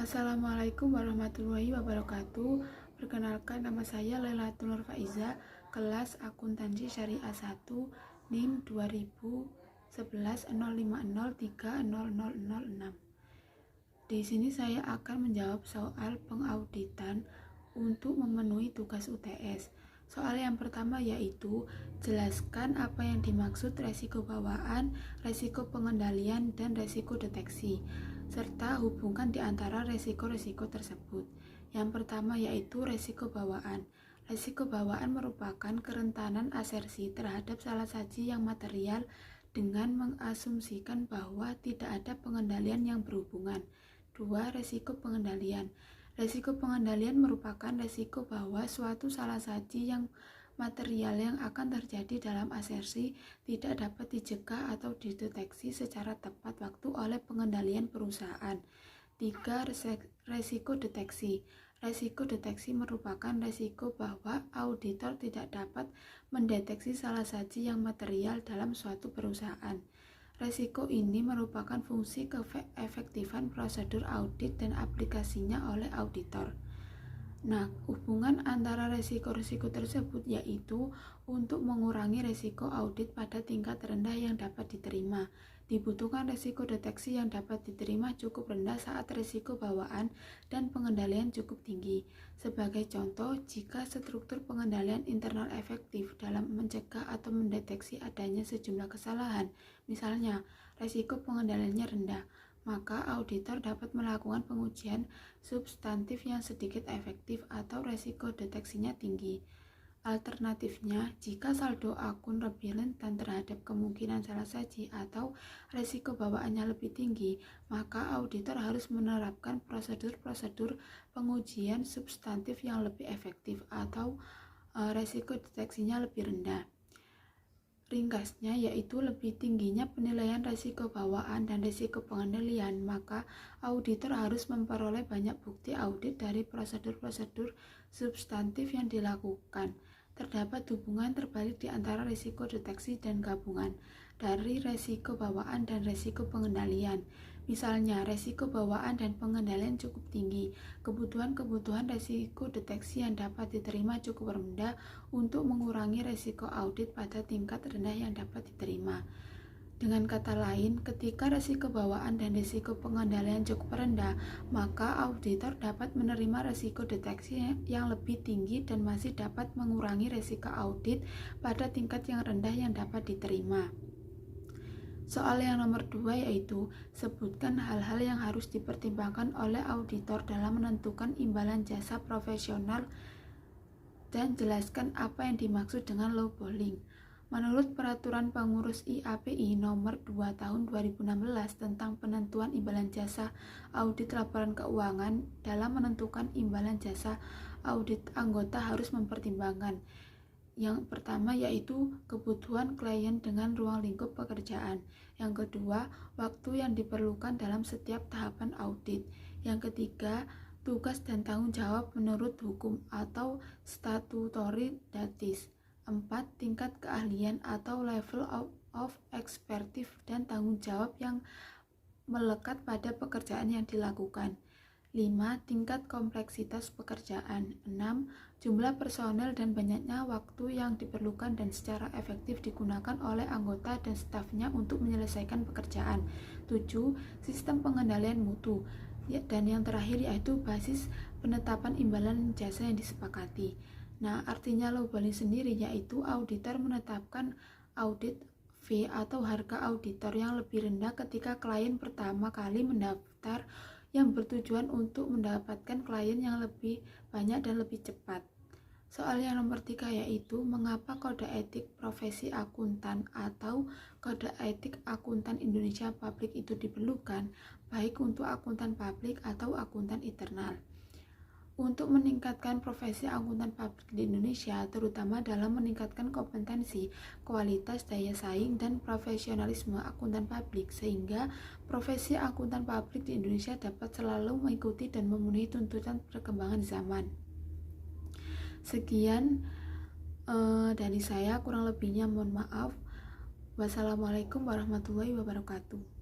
Assalamualaikum warahmatullahi wabarakatuh. Perkenalkan, nama saya Lailatul Nur Faiza, kelas Akuntansi Syariah 1, NIM 2011 05030006. Di sini saya akan menjawab soal pengauditan untuk memenuhi tugas UTS. Soal yang pertama yaitu jelaskan apa yang dimaksud resiko bawaan, resiko pengendalian, dan resiko deteksi, serta hubungkan di antara resiko-resiko tersebut. Yang pertama yaitu resiko bawaan. Resiko bawaan merupakan kerentanan asersi terhadap salah saji yang material dengan mengasumsikan bahwa tidak ada pengendalian yang berhubungan. 2. Resiko pengendalian. Resiko pengendalian merupakan resiko bahwa suatu salah saji yang material yang akan terjadi dalam asersi tidak dapat dicegah atau dideteksi secara tepat waktu oleh pengendalian perusahaan. 3. Resiko deteksi. Resiko deteksi merupakan resiko bahwa auditor tidak dapat mendeteksi salah saji yang material dalam suatu perusahaan. Resiko ini merupakan fungsi keefektifan prosedur audit dan aplikasinya oleh auditor. Nah, hubungan antara resiko-resiko tersebut yaitu untuk mengurangi resiko audit pada tingkat rendah yang dapat diterima. Dibutuhkan resiko deteksi yang dapat diterima cukup rendah saat resiko bawaan dan pengendalian cukup tinggi. Sebagai contoh, jika struktur pengendalian internal efektif dalam mencegah atau mendeteksi adanya sejumlah kesalahan, misalnya resiko pengendaliannya rendah, maka auditor dapat melakukan pengujian substantif yang sedikit efektif atau resiko deteksinya tinggi. Alternatifnya, jika saldo akun lebih rentan terhadap kemungkinan salah saji atau resiko bawaannya lebih tinggi, maka auditor harus menerapkan prosedur-prosedur pengujian substantif yang lebih efektif atau resiko deteksinya lebih rendah. Ringkasnya yaitu lebih tingginya penilaian risiko bawaan dan risiko pengendalian, maka auditor harus memperoleh banyak bukti audit dari prosedur-prosedur substantif yang dilakukan. Terdapat hubungan terbalik di antara risiko deteksi dan gabungan dari risiko bawaan dan risiko pengendalian. Misalnya, risiko bawaan dan pengendalian cukup tinggi. Kebutuhan risiko deteksi yang dapat diterima cukup rendah untuk mengurangi risiko audit pada tingkat rendah yang dapat diterima. Dengan kata lain, ketika risiko bawaan dan risiko pengendalian cukup rendah, maka auditor dapat menerima risiko deteksi yang lebih tinggi dan masih dapat mengurangi risiko audit pada tingkat yang rendah yang dapat diterima. Soal yang nomor 2 yaitu sebutkan hal-hal yang harus dipertimbangkan oleh auditor dalam menentukan imbalan jasa profesional dan jelaskan apa yang dimaksud dengan lowballing. Menurut Peraturan Pengurus IAPI Nomor 2 Tahun 2016 tentang penentuan imbalan jasa audit laporan keuangan, dalam menentukan imbalan jasa audit anggota harus mempertimbangkan yang pertama yaitu kebutuhan klien dengan ruang lingkup pekerjaan. Yang kedua, waktu yang diperlukan dalam setiap tahapan audit. Yang ketiga, tugas dan tanggung jawab menurut hukum atau statutory duties. 4. Tingkat keahlian atau level of expertise dan tanggung jawab yang melekat pada pekerjaan yang dilakukan. 5. Tingkat kompleksitas pekerjaan. 6. Jumlah personel dan banyaknya waktu yang diperlukan dan secara efektif digunakan oleh anggota dan stafnya untuk menyelesaikan pekerjaan. 7. Sistem pengendalian mutu. Dan yang terakhir yaitu basis penetapan imbalan jasa yang disepakati. Nah, artinya lowballing sendiri yaitu auditor menetapkan audit fee atau harga auditor yang lebih rendah ketika klien pertama kali mendaftar yang bertujuan untuk mendapatkan klien yang lebih banyak dan lebih cepat. Soal yang nomor 3 yaitu mengapa kode etik profesi akuntan atau kode etik akuntan Indonesia Publik itu diperlukan, baik untuk akuntan publik atau akuntan internal. Untuk meningkatkan profesi akuntan publik di Indonesia, terutama dalam meningkatkan kompetensi, kualitas, daya saing, dan profesionalisme akuntan publik, sehingga profesi akuntan publik di Indonesia dapat selalu mengikuti dan memenuhi tuntutan perkembangan zaman. Sekian dari saya, kurang lebihnya mohon maaf. Wassalamualaikum warahmatullahi wabarakatuh.